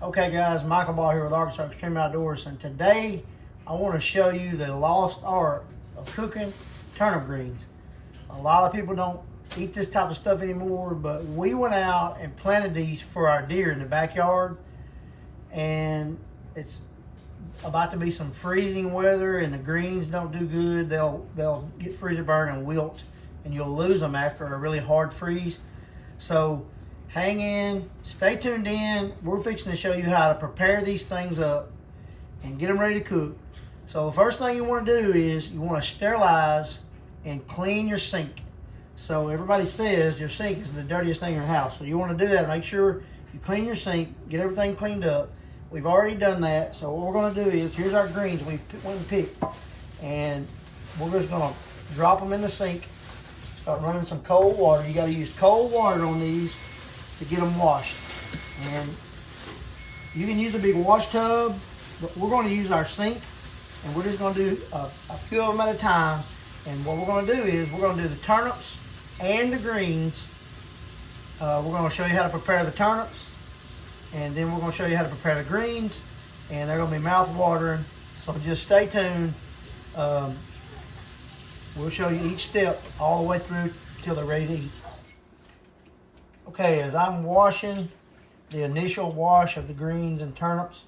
Okay guys, Michael Ball here with Arkansas Extreme Outdoors, and today I want to show you the lost art of cooking turnip greens. A lot of people don't eat this type of stuff anymore, but we went out and planted these for our deer in the backyard, and it's about to be some freezing weather and the greens don't do good. They'll get freezer burn and wilt, and you'll lose them after a really hard freeze. So hang in, stay tuned in. We're fixing to show you how to prepare these things up and get them ready to cook. So the first thing you want to do is you want to sterilize and clean your sink. So everybody says your sink is the dirtiest thing in your house. So you want to do that. Make sure you clean your sink, get everything cleaned up. We've already done that. So what we're going to do is, here's our greens we went and picked. And we're just going to drop them in the sink. Start running some cold water. You got to use cold water on these to get them washed. And you can use a big wash tub, but we're going to use our sink, and we're just going to do a few of them at a time. And what we're going to do is we're going to do the turnips and the greens. We're going to show you how to prepare the turnips, and then we're going to show you how to prepare the greens, and they're going to be mouth-watering, so just stay tuned. We'll show you each step all the way through till they're ready to eat. Okay, as I'm washing the initial wash of the greens and turnips,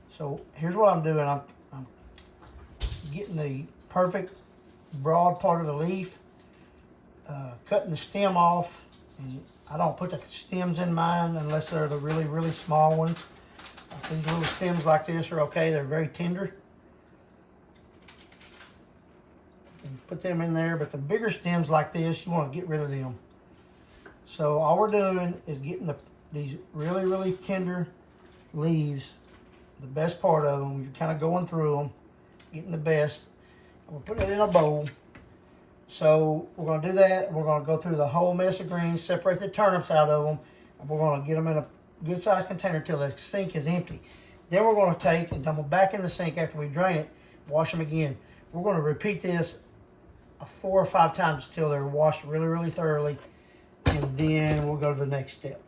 so here's what I'm doing. I'm getting the perfect broad part of the leaf, cutting the stem off, and I don't put the stems in mine unless they're the really, really small ones. These little stems like this are okay. They're very tender. And put them in there, but the bigger stems like this, you want to get rid of them. So all we're doing is getting these really, really tender leaves, the best part of them. You're kind of going through them, getting the best. We'll put it in a bowl. So we're going to do that. We're going to go through the whole mess of greens, separate the turnips out of them, and we're going to get them in a good sized container till the sink is empty. Then we're going to take and dump them back in the sink after we drain it, wash them again. We're going to repeat this 4 or 5 times till they're washed really, really thoroughly, and then we'll go to the next step.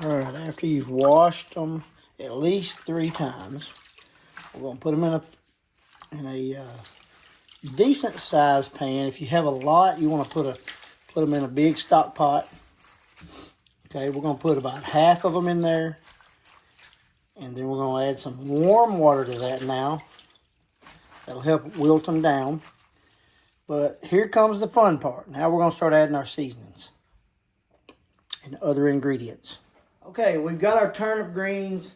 All right, after you've washed them at least 3 times, we're going to put them in a decent sized pan. If you have a lot, you want to put them in a big stock pot. Okay, we're going to put about half of them in there, and then we're going to add some warm water to that now. That'll help wilt them down. But here comes the fun part. Now we're going to start adding our seasonings and other ingredients. Okay, we've got our turnip greens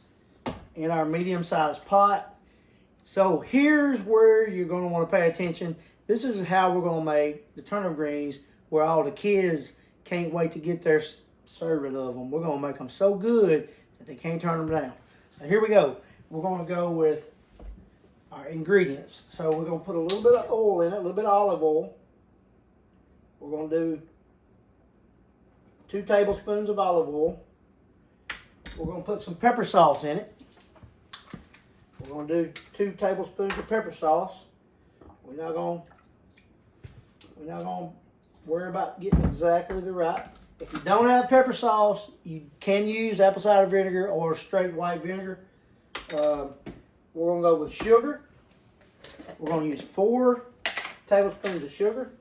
in our medium-sized pot. So here's where you're going to want to pay attention. This is how we're going to make the turnip greens where all the kids can't wait to get their serving of them. We're going to make them so good that they can't turn them down. So here we go. We're going to go with our ingredients. So we're going to put a little bit of oil in it, a little bit of olive oil. We're going to do 2 tablespoons of olive oil. We're going to put some pepper sauce in it. We're going to do 2 tablespoons of pepper sauce. We're not going to worry about getting exactly the right. If you don't have pepper sauce, you can use apple cider vinegar or straight white vinegar. We're going to go with sugar. We're going to use 4 tablespoons of sugar.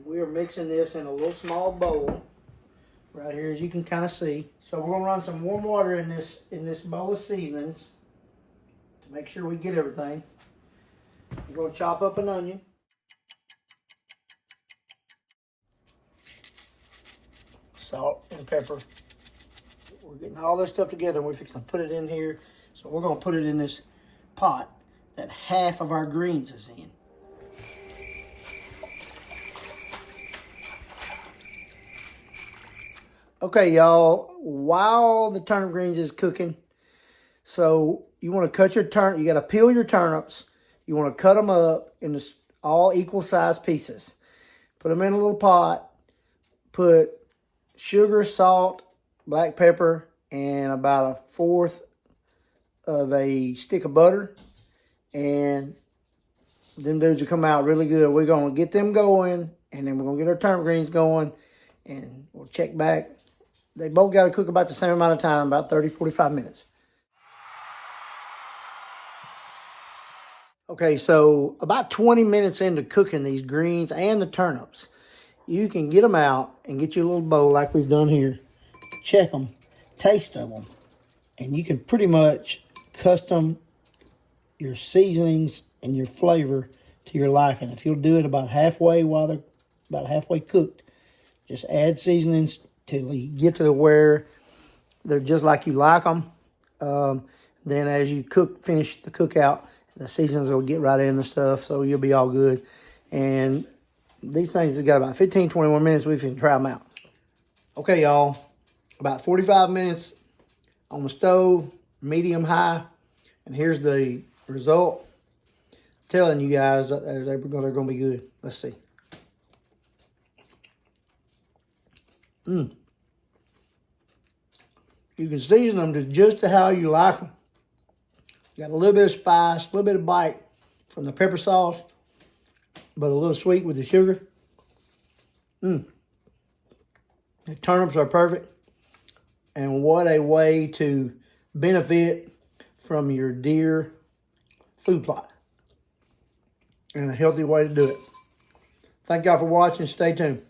We are mixing this in a little small bowl right here, as you can kind of see. So we're going to run some warm water in this bowl of seasonings to make sure we get everything. We're going to chop up an onion. Salt and pepper. We're getting all this stuff together, and we're fixing to put it in here. So we're going to put it in this pot that half of our greens is in. Okay, y'all, while the turnip greens is cooking, so you want to cut your you got to peel your turnips. You want to cut them up into all equal size pieces. Put them in a little pot. Put sugar, salt, black pepper, and about 1/4 of a stick of butter. And them dudes will come out really good. We're going to get them going, and then we're going to get our turnip greens going, and we'll check back. They both got to cook about the same amount of time, about 30, 45 minutes. Okay, so about 20 minutes into cooking these greens and the turnips, you can get them out and get you a little bowl like we've done here. Check them, taste of them, and you can pretty much custom your seasonings and your flavor to your liking. If you'll do it about halfway while they're about halfway cooked, just add seasonings till you get to where they're just like you like them. Then as you finish the cookout, the seasonings will get right in the stuff, so you'll be all good. And these things have got about 15, 21 minutes. We can try them out. Okay, y'all. About 45 minutes on the stove, medium high. And here's the result. I'm telling you guys that they're going to be good. Let's see. You can season them to just how you like them. Got a little bit of spice, a little bit of bite from the pepper sauce, but a little sweet with the sugar. The turnips are perfect. And what a way to benefit from your deer food plot. And a healthy way to do it. Thank y'all for watching. Stay tuned.